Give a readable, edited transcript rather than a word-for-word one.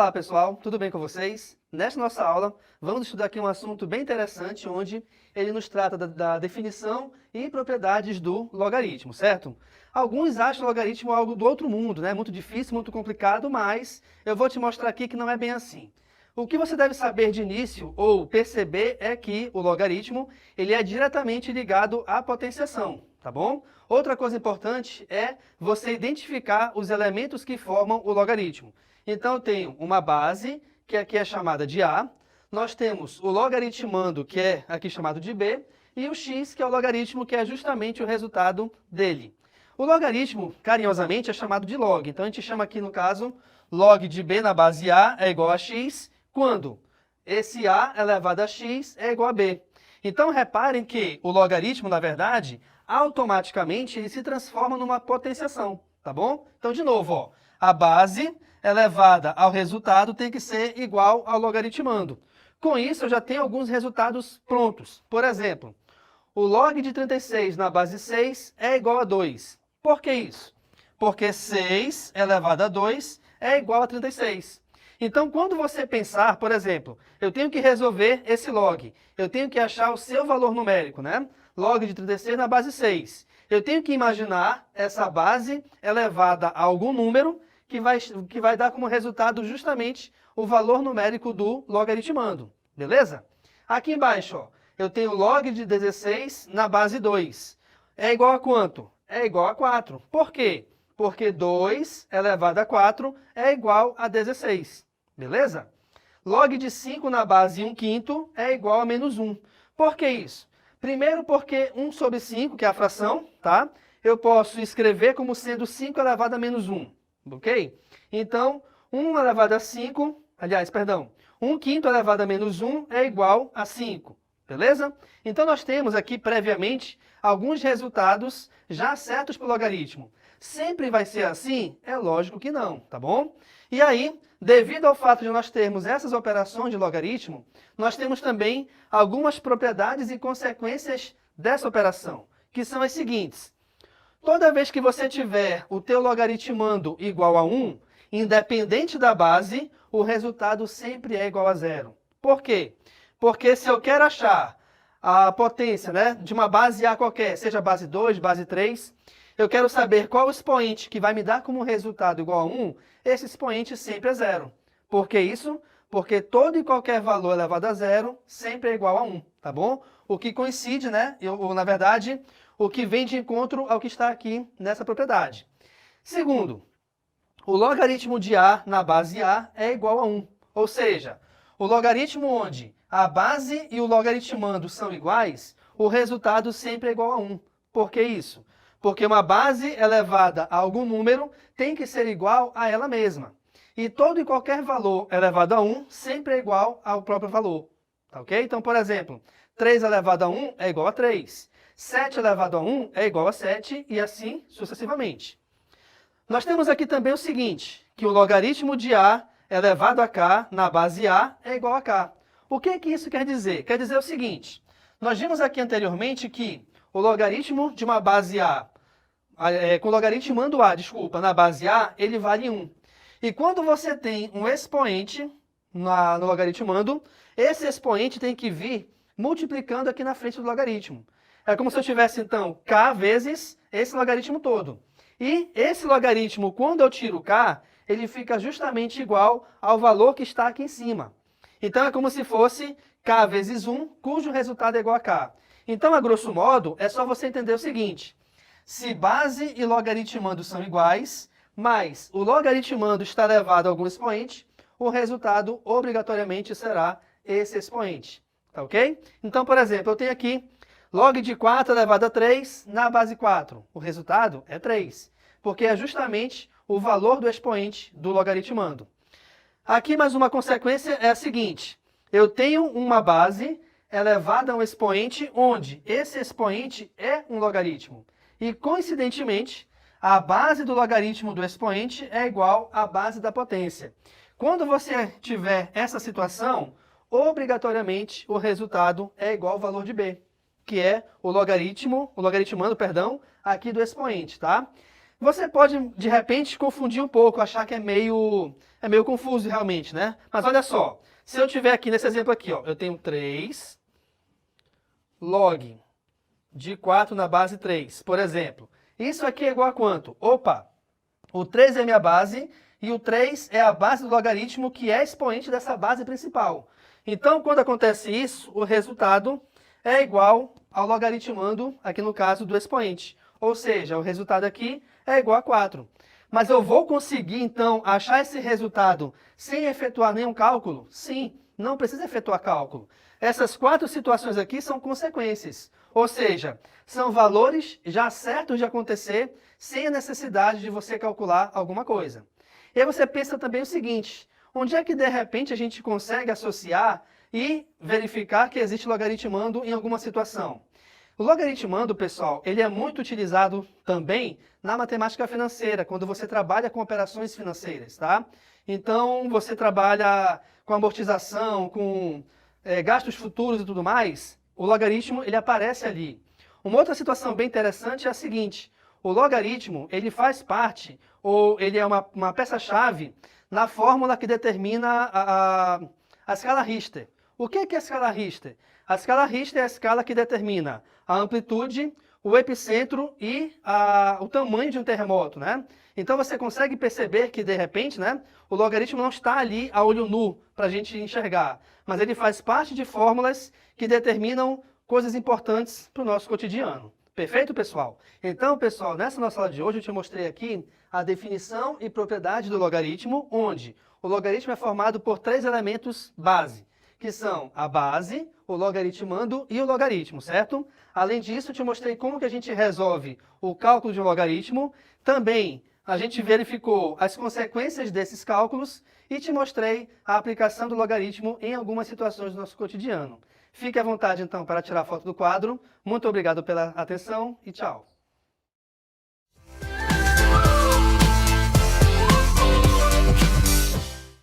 Olá pessoal, tudo bem com vocês? Nesta nossa aula, vamos estudar aqui um assunto bem interessante, onde ele nos trata da definição e propriedades do logaritmo, certo? Alguns acham o logaritmo algo do outro mundo, né? Muito difícil, muito complicado, mas eu vou te mostrar aqui que não é bem assim. O que você deve saber de início, ou perceber, é que o logaritmo ele é diretamente ligado à potenciação, tá bom? Outra coisa importante é você identificar os elementos que formam o logaritmo. Então, eu tenho uma base, que aqui é chamada de A, nós temos o logaritmando, que é aqui chamado de B, e o x, que é o logaritmo, que é justamente o resultado dele. O logaritmo, carinhosamente, é chamado de log. Então, a gente chama aqui, no caso, log de B na base A é igual a x, quando esse A elevado a x é igual a B. Então, reparem que o logaritmo, na verdade, automaticamente ele se transforma numa potenciação, tá bom? Então, de novo, ó, a base elevada ao resultado tem que ser igual ao logaritmando. Com isso, eu já tenho alguns resultados prontos. Por exemplo, o log de 36 na base 6 é igual a 2. Por que isso? Porque 6 elevado a 2 é igual a 36. Então, quando você pensar, por exemplo, eu tenho que resolver esse log, eu tenho que achar o seu valor numérico, né? Log de 36 na base 6. Eu tenho que imaginar essa base elevada a algum número que vai dar como resultado justamente o valor numérico do logaritmando, beleza? Aqui embaixo, ó, eu tenho log de 16 na base 2. É igual a quanto? É igual a 4. Por quê? Porque 2 elevado a 4 é igual a 16. Beleza? Log de 5 na base 1/5 é igual a menos 1. Por que isso? Primeiro porque 1 sobre 5, que é a fração, tá? Eu posso escrever como sendo 5 elevado a menos 1. Ok? Então, 1 elevado a 5, aliás, perdão, 1/5 elevado a menos 1 é igual a 5. Beleza? Então, nós temos aqui, previamente, alguns resultados já certos para o logaritmo. Sempre vai ser assim? É lógico que não, tá bom? E aí, devido ao fato de nós termos essas operações de logaritmo, nós temos também algumas propriedades e consequências dessa operação, que são as seguintes. Toda vez que você tiver o teu logaritmando igual a 1, independente da base, o resultado sempre é igual a 0. Por quê? Porque se eu quero achar a potência, né, de uma base A qualquer, seja base 2, base 3, eu quero saber qual o expoente que vai me dar como resultado igual a 1, esse expoente sempre é 0. Por que isso? Porque todo e qualquer valor elevado a 0 sempre é igual a 1, tá bom? O que coincide, né, ou na verdade, o que vem de encontro ao que está aqui nessa propriedade. Segundo, o logaritmo de A na base A é igual a 1. Ou seja, o logaritmo onde a base e o logaritmando são iguais, o resultado sempre é igual a 1. Por que isso? Porque uma base elevada a algum número tem que ser igual a ela mesma. E todo e qualquer valor elevado a 1 sempre é igual ao próprio valor. Tá ok? Então, por exemplo, 3 elevado a 1 é igual a 3. 7 elevado a 1 é igual a 7 e assim sucessivamente. Nós temos aqui também o seguinte, que o logaritmo de A elevado a K na base A é igual a K. O que isso quer dizer? Quer dizer o seguinte, nós vimos aqui anteriormente que o logaritmo de uma base A, com o logaritmando A, na base A, ele vale 1. E quando você tem um expoente no logaritmando, esse expoente tem que vir multiplicando aqui na frente do logaritmo. É como se eu tivesse, então, k vezes esse logaritmo todo. E esse logaritmo, quando eu tiro k, ele fica justamente igual ao valor que está aqui em cima. Então, é como se fosse k vezes 1, cujo resultado é igual a k. Então, a grosso modo, é só você entender o seguinte. Se base e logaritmando são iguais, mas o logaritmando está elevado a algum expoente, o resultado obrigatoriamente será esse expoente. Tá ok? Então, por exemplo, eu tenho aqui log de 4 elevado a 3 na base 4. O resultado é 3, porque é justamente o valor do expoente do logaritmando. Aqui mais uma consequência é a seguinte. Eu tenho uma base elevada a um expoente onde esse expoente é um logaritmo. E, coincidentemente, a base do logaritmo do expoente é igual à base da potência. Quando você tiver essa situação, obrigatoriamente o resultado é igual ao valor de B, que é o logaritmando, aqui do expoente, tá? Você pode, de repente, confundir um pouco, achar que é meio confuso realmente, né? Mas olha só, se eu tiver aqui nesse exemplo aqui, ó, eu tenho 3 log de 4 na base 3, por exemplo. Isso aqui é igual a quanto? Opa, o 3 é minha base e o 3 é a base do logaritmo que é expoente dessa base principal. Então, quando acontece isso, o resultado é igual ao logaritmando, aqui no caso, do expoente. Ou seja, o resultado aqui é igual a 4. Mas eu vou conseguir, então, achar esse resultado sem efetuar nenhum cálculo? Sim, não precisa efetuar cálculo. Essas 4 situações aqui são consequências. Ou seja, são valores já certos de acontecer sem a necessidade de você calcular alguma coisa. E aí você pensa também o seguinte, onde é que de repente a gente consegue associar e verificar que existe logaritmando em alguma situação? O logaritmando, pessoal, ele é muito utilizado também na matemática financeira, quando você trabalha com operações financeiras, tá? Então, você trabalha com amortização, com gastos futuros e tudo mais, o logaritmo ele aparece ali. Uma outra situação bem interessante é a seguinte, o logaritmo ele faz parte, ou ele é uma peça-chave na fórmula que determina a escala Richter. O que é a escala Richter? A escala Richter é a escala que determina a amplitude, o epicentro e o tamanho de um terremoto, né? Então você consegue perceber que, de repente, né, o logaritmo não está ali a olho nu para a gente enxergar, mas ele faz parte de fórmulas que determinam coisas importantes para o nosso cotidiano. Perfeito, pessoal? Então, pessoal, nessa nossa aula de hoje eu te mostrei aqui a definição e propriedade do logaritmo, onde o logaritmo é formado por 3 elementos base, que são a base, o logaritmando e o logaritmo, certo? Além disso, eu te mostrei como que a gente resolve o cálculo de um logaritmo. Também a gente verificou as consequências desses cálculos e te mostrei a aplicação do logaritmo em algumas situações do nosso cotidiano. Fique à vontade, então, para tirar foto do quadro. Muito obrigado pela atenção e tchau.